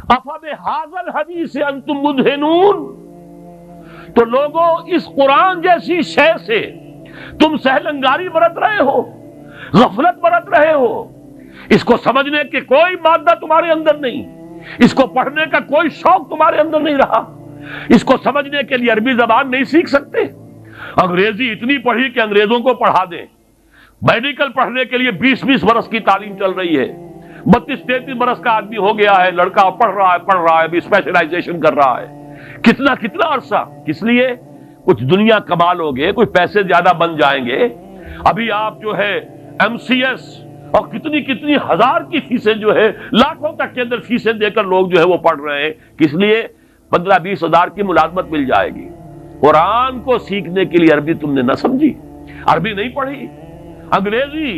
افبہذا الحدیث انتم مدہنون، تو لوگوں اس قرآن جیسی شے سے تم سہلنگاری برت رہے ہو، غفلت برت رہے ہو، اس کو سمجھنے کی کوئی مادہ تمہارے اندر نہیں، اس کو پڑھنے کا کوئی شوق تمہارے اندر نہیں رہا، اس کو سمجھنے کے لیے عربی زبان نہیں سیکھ سکتے، انگریزی اتنی پڑھی کہ انگریزوں کو پڑھا دیں، میڈیکل پڑھنے کے لیے 20 برس کی تعلیم چل رہی ہے، 32-33 برس کا آدمی ہو گیا ہے، لڑکا پڑھ رہا ہے ابھی اسپیشلائزیشن کر رہا ہے، کتنا عرصہ، کس لیے؟ کچھ دنیا کما لو گے، کچھ پیسے زیادہ بن جائیں گے، ابھی آپ جو ہے MCS اور کتنی ہزار کی فیسیں جو ہے، لاکھوں تک کے اندر فیسیں دے کر لوگ جو ہے وہ پڑھ رہے ہیں، کس لیے؟ 15-20 ہزار کی ملازمت مل جائے گی۔ قرآن کو سیکھنے کے لیے عربی تم نے نہ سمجھی، عربی نہیں پڑھی، انگریزی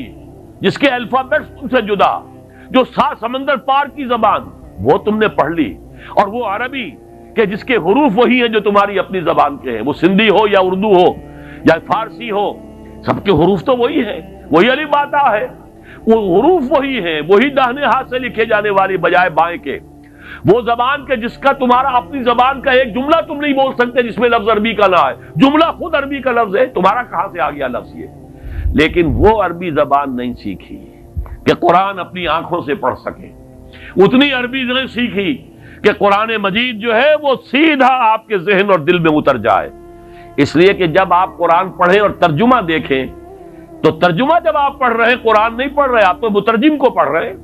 جس کے الفابیٹس تم سے جدا، جو 7 سمندر پار کی زبان وہ تم نے پڑھ لی، اور وہ عربی کہ جس کے حروف وہی ہیں جو تمہاری اپنی زبان کے ہیں، وہ سندھی ہو یا اردو ہو یا فارسی ہو، سب کے حروف تو وہی ہیں، وہی الف با تا ہے، وہ حروف وہی ہیں، وہی داہنے ہاتھ سے لکھے جانے والی بجائے بائیں کے، وہ زبان کے جس کا تمہارا اپنی زبان کا ایک جملہ تم نہیں بول سکتے جس میں لفظ عربی کا نہ ہے، جملہ خود عربی کا لفظ ہے، تمہارا کہاں سے آ گیا لفظ یہ؟ لیکن وہ عربی زبان نہیں سیکھی کہ قرآن اپنی آنکھوں سے پڑھ سکے، اتنی عربی نہیں سیکھی کہ قرآن مجید جو ہے وہ سیدھا آپ کے ذہن اور دل میں اتر جائے۔ اس لیے کہ جب آپ قرآن پڑھیں اور ترجمہ دیکھیں تو ترجمہ جب آپ پڑھ رہے ہیں، قرآن نہیں پڑھ رہے، آپ تو مترجم کو پڑھ رہے ہیں،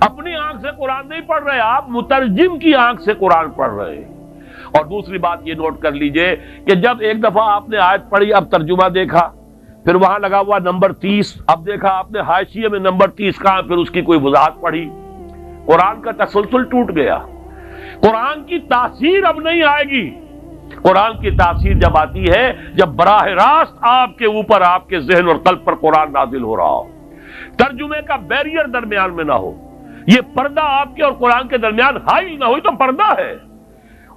اپنی آنکھ سے قرآن نہیں پڑھ رہے، آپ مترجم کی آنکھ سے قرآن پڑھ رہے ہیں۔ اور دوسری بات یہ نوٹ کر لیجئے کہ جب ایک دفعہ آپ نے آیت پڑھی، اب ترجمہ دیکھا، پھر وہاں لگا ہوا نمبر 30، اب دیکھا آپ نے حاشیے میں نمبر 30 کہاں، پھر اس کی کوئی وضاحت پڑھی، قرآن کا تسلسل ٹوٹ گیا، قرآن کی تاثیر اب نہیں آئے گی۔ قرآن کی تاثیر جب آتی ہے جب براہ راست آپ کے اوپر، آپ کے ذہن اور قلب پر قرآن نازل ہو رہا ہو، ترجمے کا بیریئر درمیان میں نہ ہو، یہ پردہ آپ کے اور قرآن کے درمیان حائل نہ ہوئی تو پردہ ہے،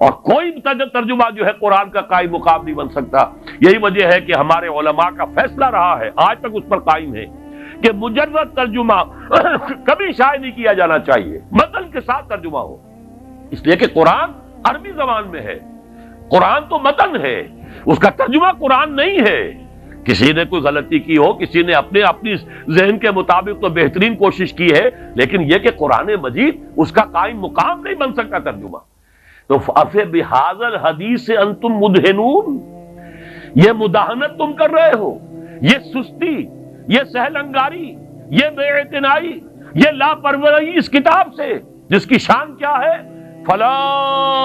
اور کوئی ترجمہ جو ہے قرآن کا قائم مقام نہیں بن سکتا۔ یہی وجہ ہے کہ ہمارے علماء کا فیصلہ رہا ہے، آج تک اس پر قائم ہے کہ مجرد ترجمہ کبھی شائع نہیں کیا جانا چاہیے، متن کے ساتھ ترجمہ ہو، اس لیے کہ قرآن عربی زبان میں ہے، قرآن تو متن ہے، اس کا ترجمہ قرآن نہیں ہے۔ کسی نے کوئی غلطی کی ہو، کسی نے اپنی ذہن کے مطابق تو بہترین کوشش کی ہے، لیکن یہ کہ قرآن مجید اس کا قائم مقام نہیں بن سکتا ترجمہ۔ تو بِهَذَا الْحَدِيثِ أَنْتُمْ مُدْهِنُونَ، یہ مداہنت تم کر رہے ہو، یہ سستی، یہ سہل انگاری، یہ بے اعتنائی، یہ لاپرواہی اس کتاب سے جس کی شان کیا ہے؟ فَلَا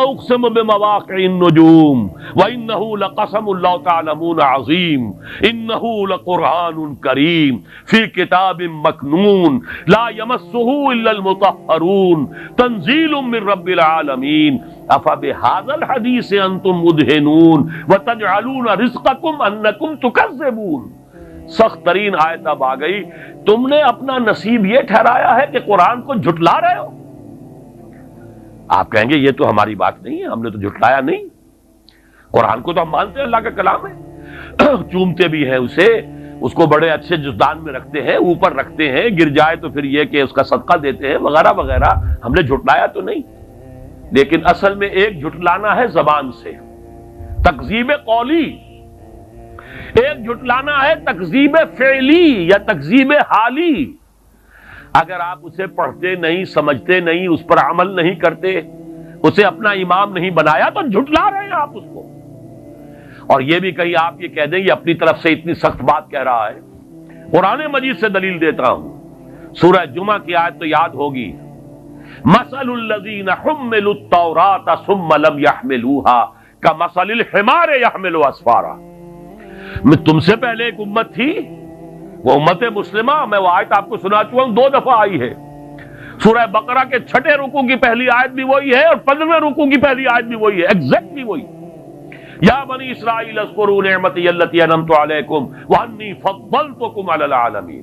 أُقْسِمُ بِمَوَاقِعِ النُّجُومِ وَإِنَّهُ لَقَسَمٌ لَوْ تَعْلَمُونَ عَظِيمٌ إِنَّهُ لَقُرْآنٌ كَرِيمٌ فِي كِتَابٍ مَّكْنُونٍ لَا يَمَسُّهُ إِلَّا الْمُطَهَّرُونَ تَنزِيلٌ مِّن رَّبِّ الْعَالَمِينَ أَفَبِهَذَا الْحَدِيثِ أَنتُم مُّدْهِنُونَ وَتَجْعَلُونَ رِزْقَكُمْ أَنَّكُمْ تُكَذِّبُونَ۔ سخت ترین آیت اب آ گئی، تم نے اپنا نصیب یہ ٹھہرایا ہے کہ قرآن کو جھٹلا رہے ہو۔ آپ کہیں گے یہ تو ہماری بات نہیں ہے، ہم نے تو جھٹلایا نہیں، قرآن کو تو ہم مانتے ہیں، اللہ کا کلام ہے، چومتے بھی ہیں اسے، اس کو بڑے اچھے جزدان میں رکھتے ہیں، اوپر رکھتے ہیں، گر جائے تو پھر یہ کہ اس کا صدقہ دیتے ہیں وغیرہ وغیرہ، ہم نے جھٹلایا تو نہیں۔ لیکن اصل میں ایک جھٹلانا ہے زبان سے، تکذیب قولی، ایک جھٹلانا ہے تکذیب فعلی یا تکذیب حالی۔ اگر آپ اسے پڑھتے نہیں، سمجھتے نہیں، اس پر عمل نہیں کرتے، اسے اپنا امام نہیں بنایا تو جھٹلا رہے ہیں آپ اس کو۔ اور یہ بھی کہیں آپ یہ کہہ دیں یہ اپنی طرف سے اتنی سخت بات کہہ رہا ہے، قرآن مجید سے دلیل دیتا ہوں، سورہ جمعہ کی آیت تو یاد ہوگی، مثل الذین حملوا التوراۃ ثم لم يحملوها کمثل الحمار يحمل اسفارا۔ میں تم سے پہلے ایک امت تھی، وہ امت مسلمہ، میں وہ آیت آپ کو سنا چکا ہوں، 2 دفعہ آئی ہے، سورہ بقرہ کے 6 رکوع کی پہلی آیت بھی وہی ہے اور 15ویں رکوع کی پہلی آیت بھی وہی ہے، ایگزیکٹلی وہی، یا بنی اسرائیل اذکروا نعمتی التی انعمت علیکم وانی فضلتکم علی العالمین۔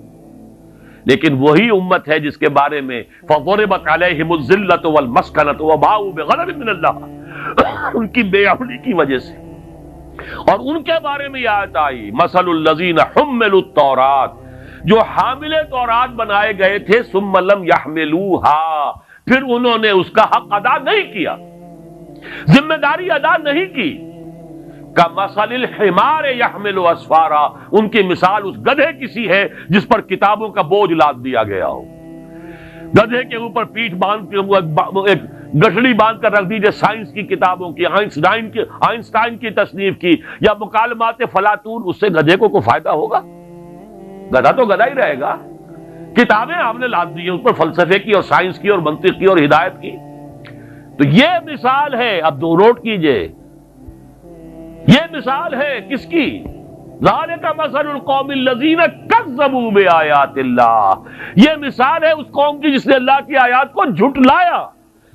لیکن وہی امت ہے جس کے بارے میں فضربت علیہم الذلۃ والمسکنۃ وباؤوا بغضب من اللہ، ان کی بے عملی کی وجہ سے، اور ان کے بارے میں یہ آیت آئی مثل الذین حملوا التوراۃ، جو حامل تورات بنائے گئے تھے ثم لم یحملوها، پھر انہوں نے اس کا حق ادا نہیں کیا، ذمہ داری ادا نہیں کی۔ کمثل الحمار یحمل اسفارا، ان کی مثال اس گدھے کی سی ہے جس پر کتابوں کا بوجھ لاد دیا گیا ہو۔ گدھے کے اوپر پیٹھ باندھ کے ایک گٹھڑی باندھ کر رکھ دیجئے سائنس کی کتابوں کی، آئنسٹائن کی تصنیف کی یا مکالمات فلاطون، اس سے گدھے کو کوئی فائدہ ہوگا؟ گدھا تو گدھا ہی رہے گا۔ کتابیں آپ نے لاد دی ہیں اس پر فلسفے کی اور سائنس کی اور منطق کی اور ہدایت کی۔ تو یہ مثال ہے، اب دو نوٹ کیجئے، یہ مثال ہے کس کی؟ ذالک مثل القوم الذین کذبوا بآیات اللہ، یہ مثال ہے اس قوم کی جس نے اللہ کی آیات کو جھٹلایا۔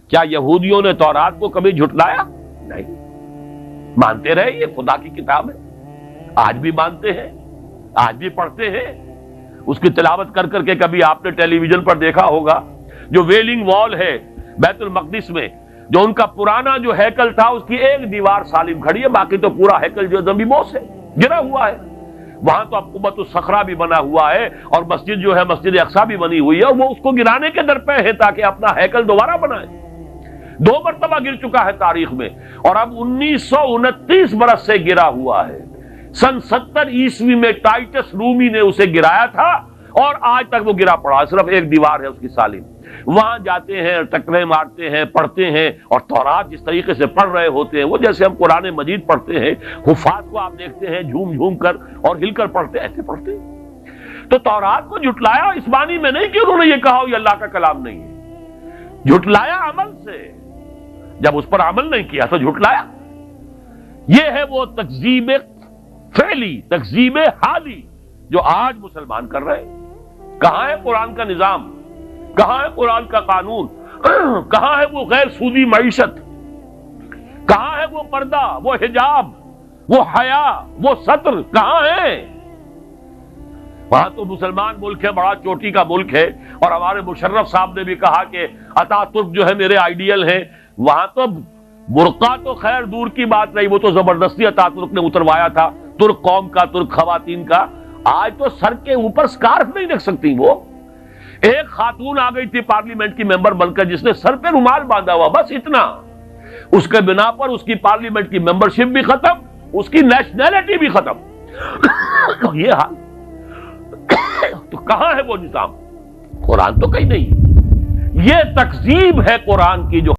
کیا یہودیوں نے تورات کو کبھی جھٹلایا؟ نہیں، مانتے رہے یہ خدا کی کتاب ہے، آج بھی مانتے ہیں، آج بھی پڑھتے ہیں۔ اس کی تلاوت کر کر کے کبھی آپ نے ٹیلی ویژن پر دیکھا ہوگا، جو ویلنگ وال ہے بیت المقدس میں، جو ان کا پرانا جو ہیکل تھا اس کی ایک دیوار سالم کھڑی ہے، باقی تو پورا ہیکل جو زمین بوس ہے، گرا ہوا ہے۔ وہاں تو اب قبۃ الصخرہ بھی بنا ہوا ہے اور مسجد جو ہے مسجد اقصیٰ بھی بنی ہوئی ہے، اور وہ اس کو گرانے کے در پہ ہے تاکہ اپنا ہیکل دوبارہ بنائے۔ 2 مرتبہ گر چکا ہے تاریخ میں، اور اب 1929 برس سے گرا ہوا ہے۔ سن 70 عیسوی میں ٹائٹس رومی نے اسے گرایا تھا اور آج تک وہ گرا پڑا، صرف ایک دیوار ہے اس کی سالم۔ وہاں جاتے ہیں، ٹکرے مارتے ہیں، پڑھتے ہیں، اور تورات جس طریقے سے پڑھ رہے ہوتے ہیں وہ جیسے ہم قرآن مجید پڑھتے ہیں، حفاظ کو آپ دیکھتے ہیں جھوم جھوم کر اور ہل کر پڑھتے ہیں، ایسے پڑھتے ہیں۔ تو تورات کو جھٹلایا اس معنی میں نہیں کہ انہوں نے یہ کہا یہ اللہ کا کلام نہیں ہے، جھٹلایا عمل سے، جب اس پر عمل نہیں کیا تو جھٹلایا۔ یہ ہے وہ تکذیب فعلی، تکذیب حالی جو آج مسلمان کر رہے ہیں۔ کہاں ہے قرآن کا نظام؟ کہاں ہے قرآن کا قانون؟ کہاں ہے وہ غیر سودی معیشت؟ کہاں ہے وہ پردہ، وہ حجاب، وہ حیا، وہ ستر؟ کہاں ہے؟ وہاں تو مسلمان ملک ہے، بڑا چوٹی کا ملک ہے، اور ہمارے مشرف صاحب نے بھی کہا کہ اتا ترک جو ہے میرے آئیڈیل ہیں۔ وہاں تو برقع تو خیر دور کی بات نہیں، وہ تو زبردستی اتا ترک نے اتروایا تھا، ترک قوم کا، ترک خواتین کا۔ آج تو سر کے اوپر سکارف نہیں رکھ سکتی وہ۔ ایک خاتون آ گئی تھی پارلیمنٹ کی ممبر بن کر جس نے سر پہ رومال باندھا ہوا، بس اتنا، اس کے بنا پر اس کی پارلیمنٹ کی ممبرشپ بھی ختم، اس کی نیشنلٹی بھی ختم۔ یہ حال تو کہاں ہے وہ نظام؟ قرآن تو کہیں نہیں۔ یہ تکذیب ہے قرآن کی جو